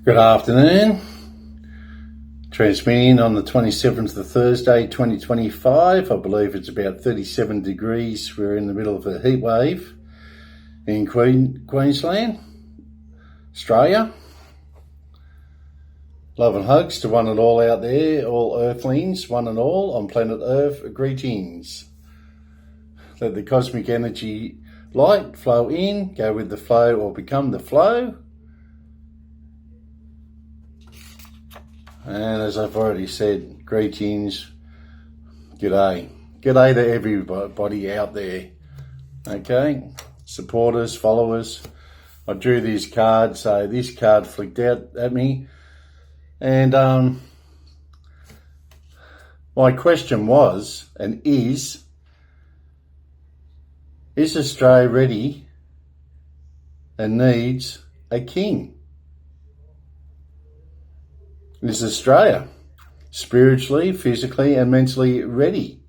Good afternoon. Transmitting on the 27th of Thursday, 2025. I believe it's about 37 degrees. We're in the middle of a heat wave in Queensland, Australia. Love and hugs to one and all out there, all earthlings, one and all on planet Earth. Greetings. Let the cosmic energy light flow in, go with the flow or become the flow. And as I've already said, greetings, g'day. G'day to everybody out there, okay? Supporters, followers. I drew these cards, so this card flicked out at me. And my question was, and is Australia ready and needs a king? Is Australia spiritually, physically and mentally ready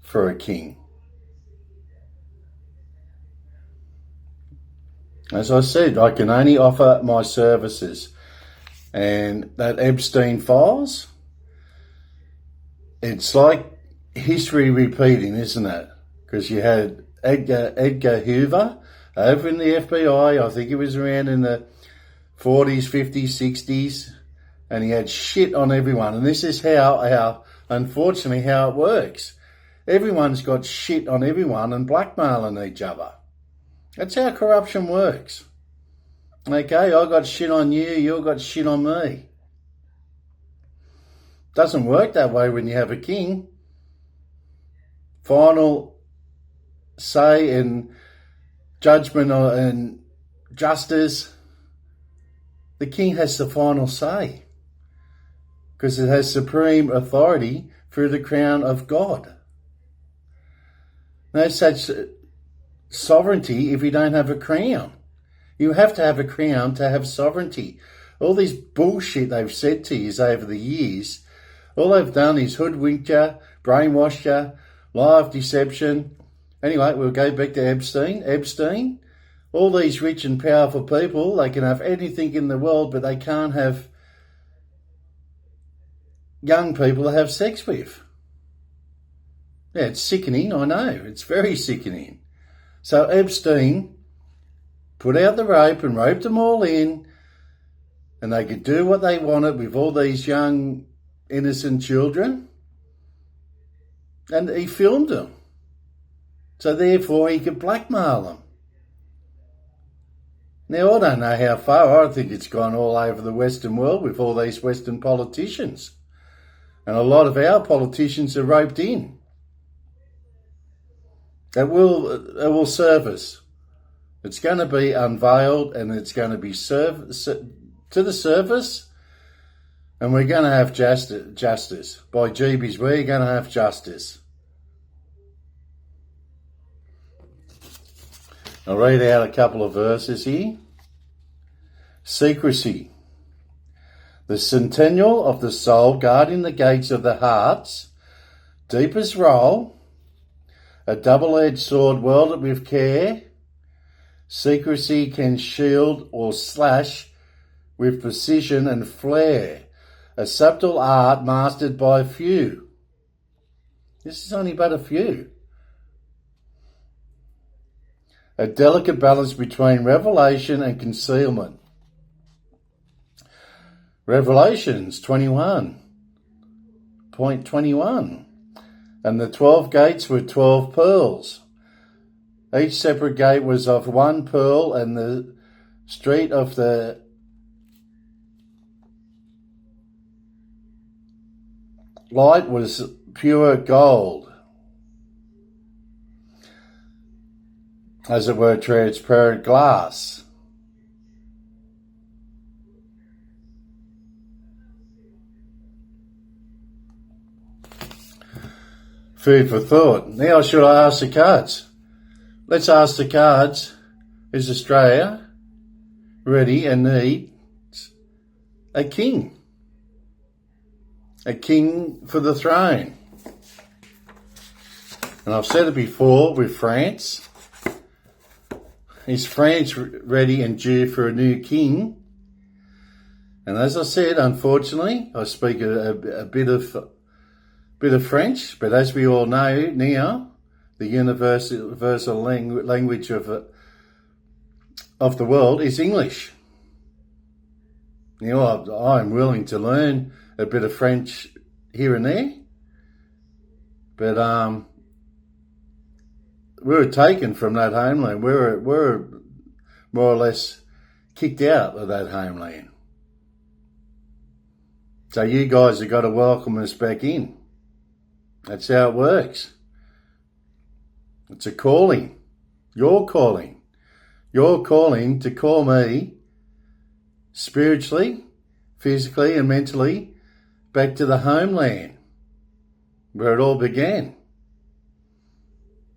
for a king? As I said, I can only offer my services. And that Epstein files, it's like history repeating, isn't it? Because you had Edgar Hoover over in the FBI, I think it was around in the 40s, 50s, 60s, and he had shit on everyone. And this is how unfortunately, how it works. Everyone's got shit on everyone and blackmailing each other. That's how corruption works. Okay, I got shit on you, you got shit on me. Doesn't work that way when you have a king. Final say and judgment and justice. The king has the final say because it has supreme authority through the crown of God. No such sovereignty if you don't have a crown. You have to have a crown to have sovereignty. All this bullshit they've said to you over the years, all they've done is hoodwink you, brainwash you, lie of deception. Anyway, we'll go back to Epstein. All these rich and powerful people, they can have anything in the world, but they can't have young people to have sex with. Yeah, it's sickening, I know. It's very sickening. So Epstein put out the rope and roped them all in, and they could do what they wanted with all these young, innocent children. And he filmed them. So therefore he could blackmail them. Now, I don't know how far. I think it's gone all over the Western world with all these Western politicians. And a lot of our politicians are roped in. It will serve us. It's going to be unveiled and it's going to be to the surface, and we're going to have justice. By jeebies, we're going to have justice. I'll read out a couple of verses here. Secrecy. The sentinel of the soul guarding the gates of the heart's deepest role, a double-edged sword welded with care. Secrecy can shield or slash with precision and flair, a subtle art mastered by few. This is only but a few. A delicate balance between revelation and concealment. Revelations 21.21. And the 12 gates were 12 pearls. Each separate gate was of one pearl, and the street of the light was pure gold, as it were transparent glass. Food for thought. Now should I ask the cards? Let's ask the cards. Is Australia ready and needs a king? A king for the throne. And I've said it before with France. Is France ready and due for a new king? And as I said, unfortunately, I speak a bit of French, but as we all know now, the universal language of the world is English. You know, I'm willing to learn a bit of French here and there, but we were taken from that homeland. We were more or less kicked out of that homeland. So you guys have got to welcome us back in. That's how it works. It's a calling. Your calling. Your calling to call me spiritually, physically and mentally back to the homeland where it all began.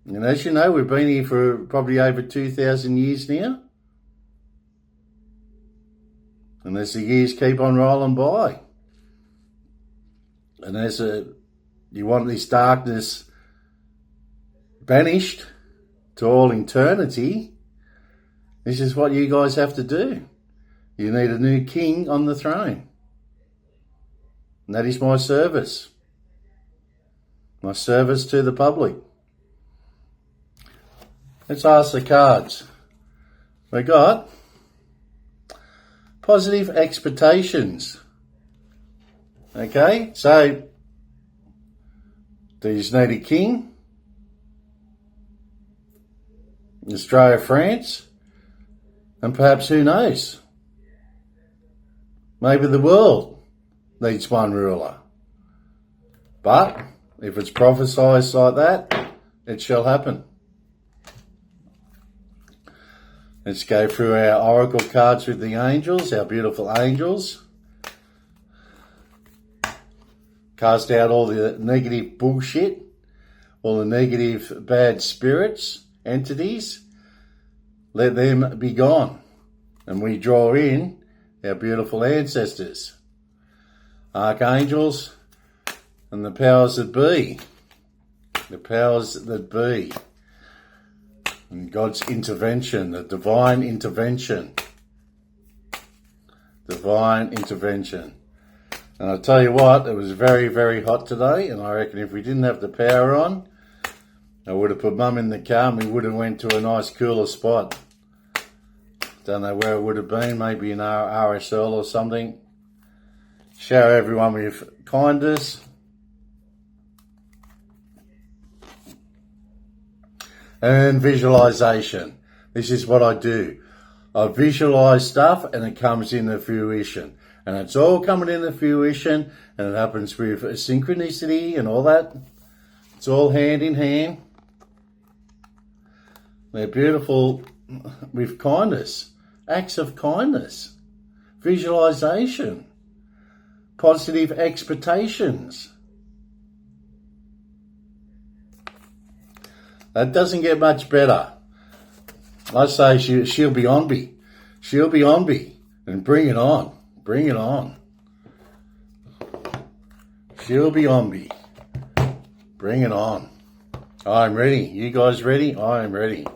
And as you know, we've been here for probably over 2,000 years now. And as the years keep on rolling by, and as you want this darkness banished to all eternity, this is what you guys have to do. You need a new king on the throne. And that is my service. My service to the public. Let's ask the cards. We got positive expectations. Okay, so do you need a king? Australia, France, and perhaps who knows? Maybe the world needs one ruler. But if it's prophesied like that, it shall happen. Let's go through our oracle cards with the angels, our beautiful angels. Cast out all the negative bullshit, all the negative bad spirits, entities. Let them be gone. And we draw in our beautiful ancestors, archangels, and the powers that be. The powers that be. And God's intervention, the divine intervention. Divine intervention. And I'll tell you what, it was very, very hot today, and I reckon if we didn't have the power on, I would have put Mum in the car and we would have went to a nice cooler spot. Don't know where it would have been, maybe in our RSL or something. Shower everyone with kindness. And visualization. This is what I do. I visualize stuff and it comes into fruition. And it's all coming into fruition, and it happens with synchronicity and all that. It's all hand in hand. They're beautiful with kindness, acts of kindness, visualization, positive expectations. That doesn't get much better. I say she'll be on me. She'll be on me. And bring it on. Bring it on. She'll be on me. Bring it on. I'm ready. You guys ready? I am ready.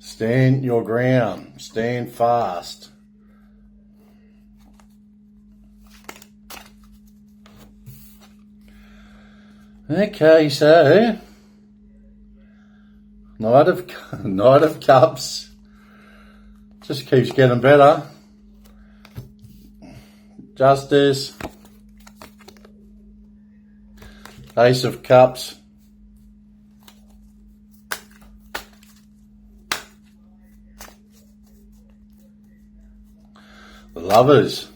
Stand your ground. Stand fast. Okay, so Knight of Cups. Just keeps getting better. Justice. Ace of Cups. The Lovers.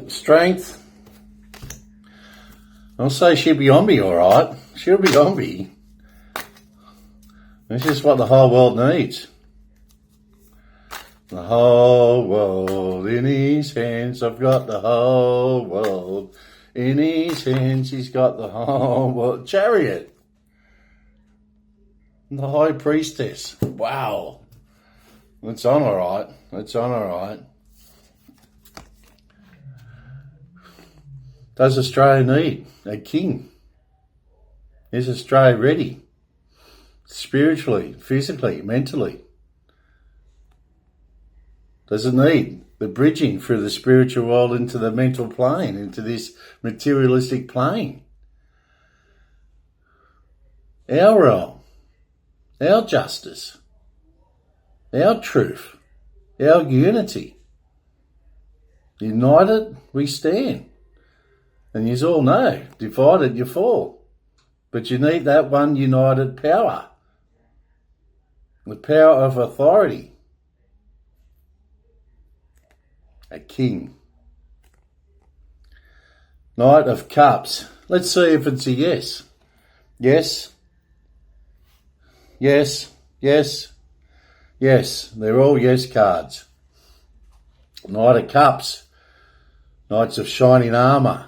Strength. I'll say she'll be on me, alright. She'll be on me. This is what the whole world needs. The whole world in his hands. I've got the whole world in his hands. He's got the whole world. Chariot. The High Priestess. Wow. It's on alright. It's on alright. Does Australia need a king? Is Australia ready? spiritually, physically, mentally? Does it need the bridging through the spiritual world into the mental plane, into this materialistic plane? Our role, our justice, our truth, our unity. United we stand. And you all know, divided you fall. But you need that one united power. The power of authority. A king. Knight of Cups. Let's see if it's a yes. Yes. Yes. Yes. Yes. They're all yes cards. Knight of Cups. Knights of shining armour.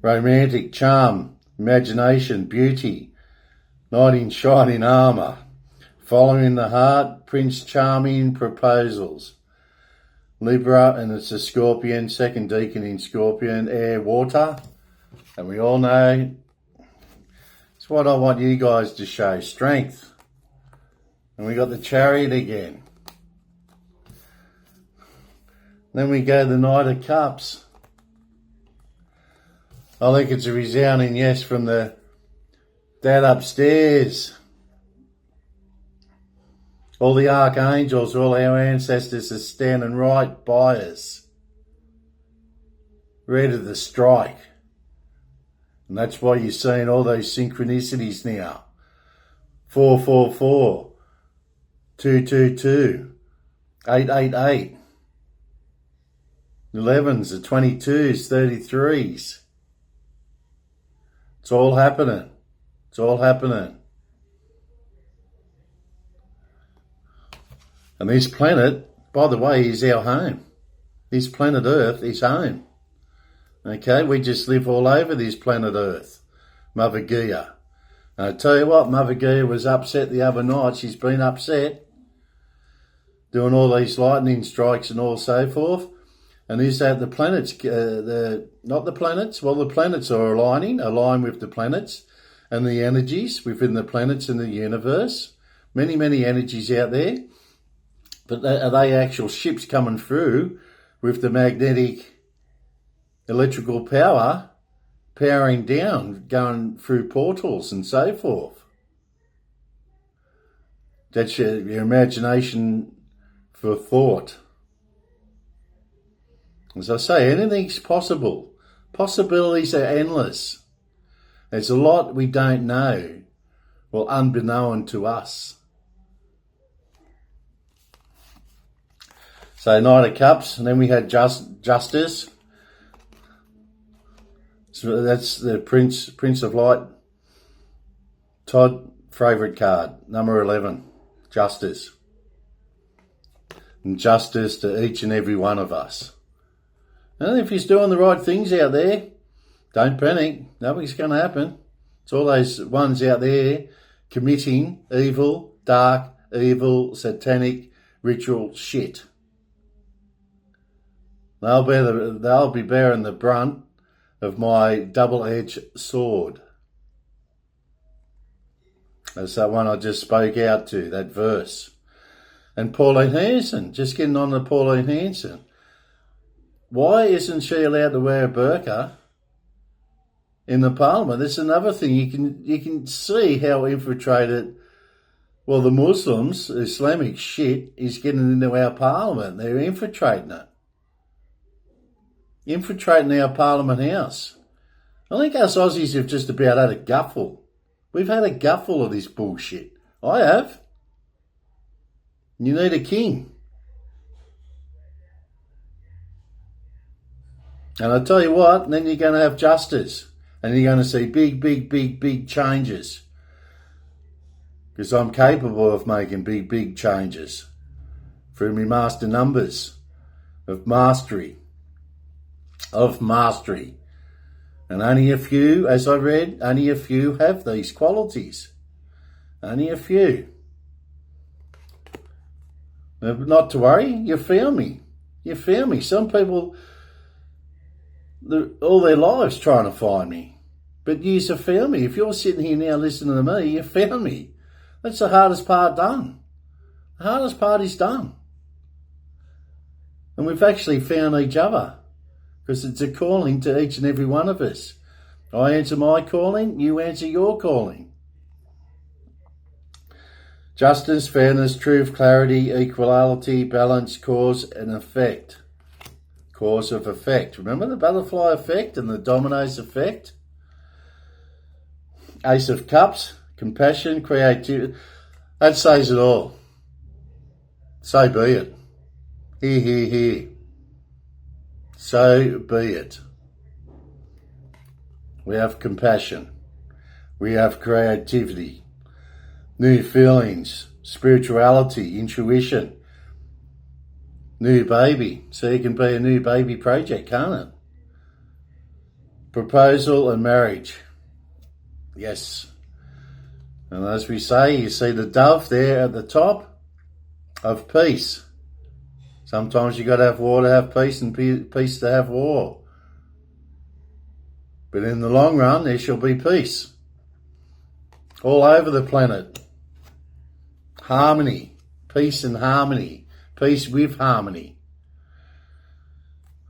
Romantic charm, imagination, beauty. Knight in shining armour. Following the heart, Prince Charming proposals. Libra, and it's a Scorpion, second deacon in Scorpion, air, water. And we all know it's what I want you guys to show, strength. And we got the Chariot again. Then we go the Knight of Cups. I think it's a resounding yes from the dad upstairs. All the archangels, all our ancestors are standing right by us, ready to strike. And that's why you're seeing all those synchronicities now. 444, 222, 888. 11s, the 22s, 33s. It's all happening. It's all happening. And this planet, by the way, is our home. This planet Earth is home. Okay, we just live all over this planet Earth. Mother Gaia. And I tell you what, Mother Gaia was upset the other night. She's been upset. Doing all these lightning strikes and all so forth. And is that the planets, not the planets, well, the planets are align with the planets and the energies within the planets in the universe. Many, many energies out there. But are they actual ships coming through with the magnetic electrical power powering down, going through portals and so forth? That's your imagination for thought. As I say, anything's possible. Possibilities are endless. There's a lot we don't know, well, unbeknown to us. So Knight of Cups, and then we had Justice. So that's the Prince of Light. Todd, favourite card, number 11, Justice. And justice to each and every one of us. And if he's doing the right things out there, don't panic. Nothing's going to happen. It's all those ones out there committing evil, dark, evil, satanic, ritual shit. They'll be bearing the brunt of my double-edged sword. That's that one I just spoke out to, that verse. And Pauline Hanson, just getting on to Pauline Hanson. Why isn't she allowed to wear a burqa in the parliament? That's another thing. You can see how infiltrated, well, the Muslims, Islamic shit, is getting into our parliament. They're infiltrating it. Infiltrating our parliament house. I think us Aussies have just about had a gutful. We've had a gutful of this bullshit. I have. You need a king. And I tell you what, then you're going to have justice. And you're going to see big changes. Because I'm capable of making big changes. Through my master numbers. Of mastery. And only a few, as I read, only a few have these qualities. Only a few. Not to worry, you found me. You found me. Some people, all their lives trying to find me. But yous have found me. If you're sitting here now listening to me, you found me. That's the hardest part done. The hardest part is done. And we've actually found each other, because it's a calling to each and every one of us. I answer my calling, you answer your calling. Justice, fairness, truth, clarity, equality, balance, cause and effect. Cause of effect. Remember the butterfly effect and the dominoes effect? Ace of Cups, compassion, creativity. That says it all. So be it. Hear, hear, hear. So be it. We have compassion. We have creativity. New feelings, spirituality, intuition. New baby. So it can be a new baby project, can't it? Proposal and marriage. Yes. And as we say, you see the dove there at the top of peace. Sometimes you've got to have war to have peace and peace to have war. But in the long run, there shall be peace. All over the planet. Harmony. Peace and harmony. Peace with harmony.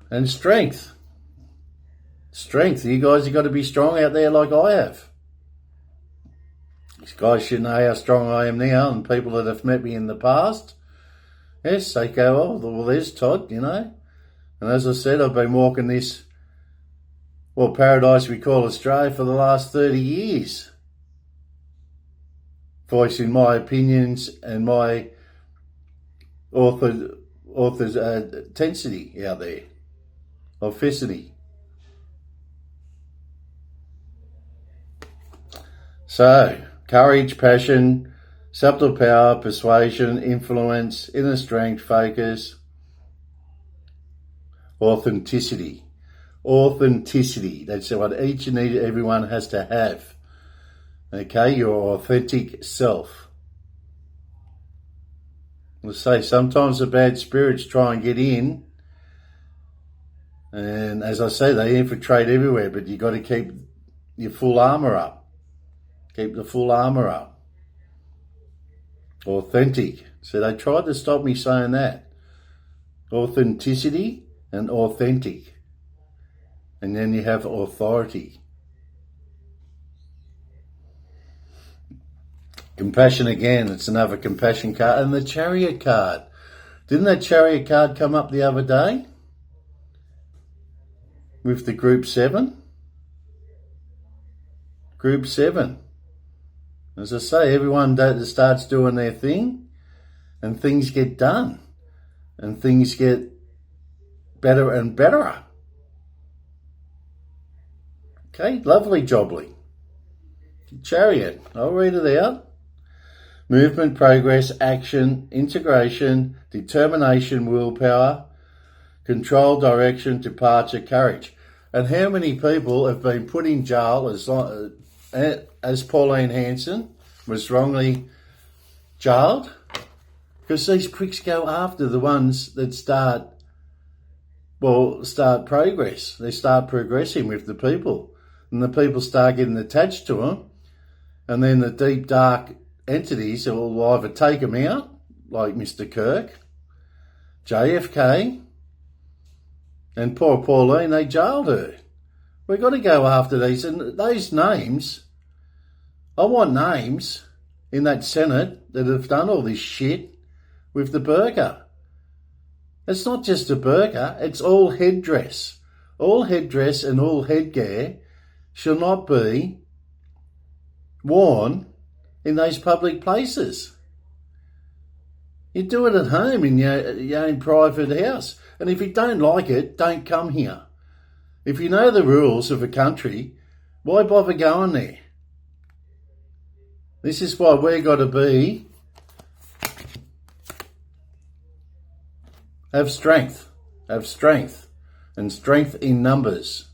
And strength. Strength. You guys have got to be strong out there like I have. These guys should know how strong I am now, and people that have met me in the past. Yes, they go, oh, well, there's Todd, you know. And as I said, I've been walking this, well, paradise we call Australia for the last 30 years. Voicing my opinions and my authenticity out there. Authenticity. So, courage, passion, subtle power, persuasion, influence, inner strength, focus, authenticity. Authenticity. That's what each and everyone has to have. Okay, your authentic self. Let's say sometimes the bad spirits try and get in. And as I say, they infiltrate everywhere, but you've got to keep your full armour up. Keep the full armour up. Authentic. So they tried to stop me saying that. Authenticity and authentic. And then you have authority. Compassion again. It's another compassion card. And the chariot card. Didn't that chariot card come up the other day? With the group 7? Group 7. As I say, everyone starts doing their thing and things get done and things get better and better. Okay, lovely jobbly. Chariot, I'll read it out. Movement, progress, action, integration, determination, willpower, control, direction, departure, courage. And how many people have been put in jail as Pauline Hanson was wrongly jailed? Because these pricks go after the ones that start progress. They start progressing with the people. And the people start getting attached to them. And then the deep, dark entities will either take them out, like Mr. Kirk, JFK, and poor Pauline, they jailed her. We've got to go after these. And those names, I want names in that Senate that have done all this shit with the burqa. It's not just a burqa, it's all headdress. All headdress and all headgear shall not be worn in those public places. You do it at home in your own private house. And if you don't like it, don't come here. If you know the rules of a country, why bother going there? This is why we've got to have strength, and strength in numbers.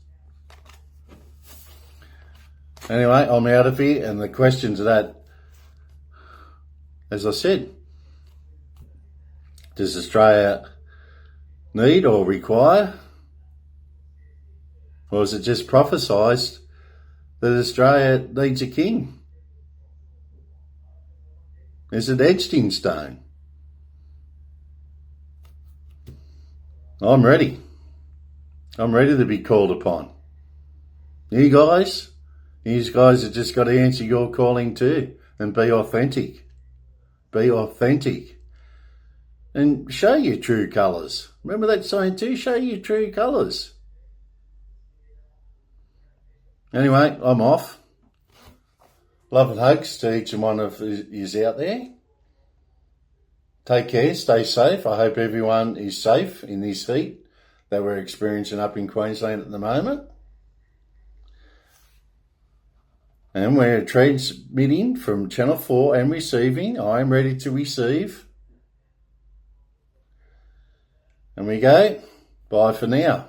Anyway, I'm out of here, and the questions of that, as I said, does Australia need or require, or is it just prophesied that Australia needs a king? Is it etched in stone? I'm ready. I'm ready to be called upon. You guys have just got to answer your calling too and be authentic. Be authentic. And show your true colours. Remember that saying too? Show your true colours. Anyway, I'm off. Love and hugs to each and one of yous out there. Take care, stay safe. I hope everyone is safe in this heat that we're experiencing up in Queensland at the moment. And we're transmitting from Channel 4 and receiving. I am ready to receive. And we go. Bye for now.